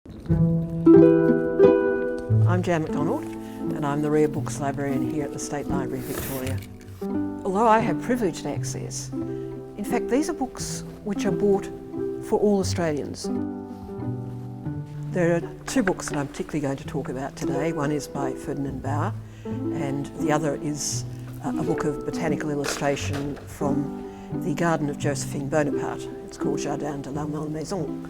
I'm Jan McDonald and I'm the Rare Books Librarian here at the State Library Victoria. Although I have privileged access, in fact these are books which are bought for all Australians. There are two books that I'm particularly going to talk about today. One is by Ferdinand Bauer and the other is a book of botanical illustration from the garden of Josephine Bonaparte. It's called Jardin de la Malmaison.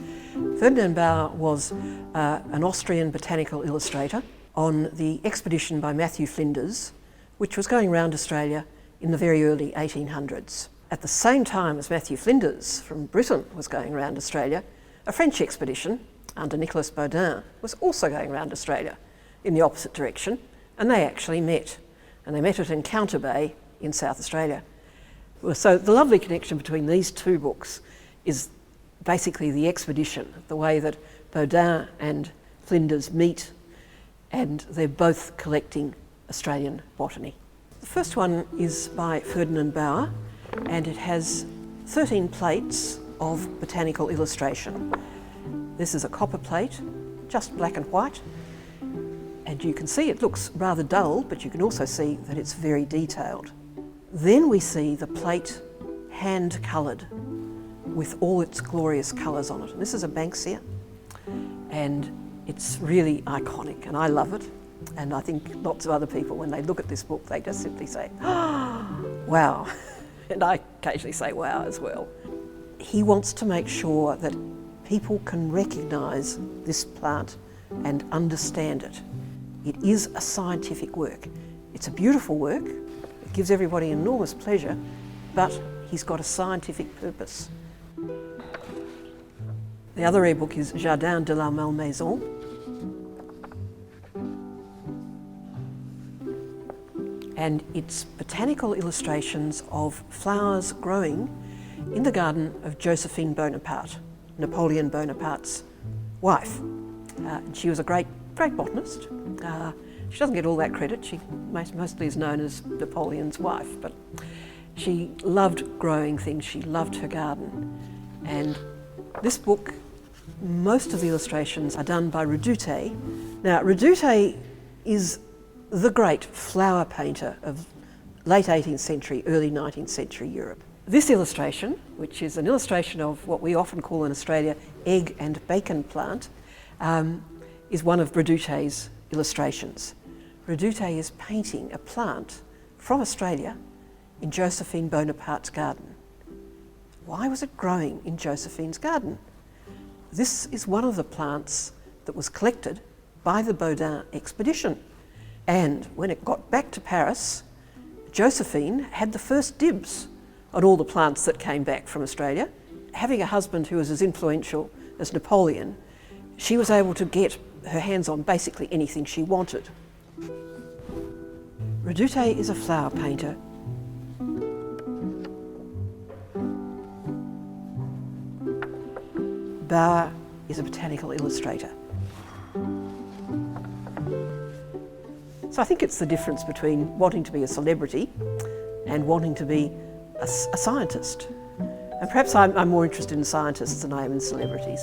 Ferdinand Bauer was an Austrian botanical illustrator on the expedition by Matthew Flinders, which was going around Australia in the very early 1800s. At the same time as Matthew Flinders from Britain was going around Australia, a French expedition under Nicolas Baudin was also going around Australia in the opposite direction, and they actually met. And they met at Encounter Bay in South Australia. So the lovely connection between these two books is basically the expedition, the way that Baudin and Flinders meet, and they're both collecting Australian botany. The first one is by Ferdinand Bauer, and it has 13 plates of botanical illustration. This is a copper plate, just black and white, and you can see it looks rather dull, but you can also see that it's very detailed. Then we see the plate hand-coloured with all its glorious colours on it. And this is a Banksia, and it's really iconic, and I love it. And I think lots of other people, when they look at this book, they just simply say, oh, wow. And I occasionally say wow as well. He wants to make sure that people can recognise this plant and understand it. It is a scientific work. It's a beautiful work. It gives everybody enormous pleasure, but he's got a scientific purpose. The other rare book is Jardin de la Malmaison. And it's botanical illustrations of flowers growing in the garden of Josephine Bonaparte, Napoleon Bonaparte's wife. She was a great botanist. She doesn't get all that credit. She mostly is known as Napoleon's wife, but she loved growing things. She loved her garden. And this book, most of the illustrations are done by Redoute. Now, Redoute is the great flower painter of late 18th century, early 19th century Europe. This illustration, which is an illustration of what we often call in Australia egg and bacon plant, is one of Redoute's illustrations. Redoute is painting a plant from Australia in Josephine Bonaparte's garden. Why was it growing in Josephine's garden? This is one of the plants that was collected by the Baudin expedition. And when it got back to Paris, Josephine had the first dibs on all the plants that came back from Australia. Having a husband who was as influential as Napoleon, she was able to get her hands on basically anything she wanted. Redoute is a flower painter. Bauer is a botanical illustrator. So I think it's the difference between wanting to be a celebrity and wanting to be a scientist. And perhaps I'm more interested in scientists than I am in celebrities.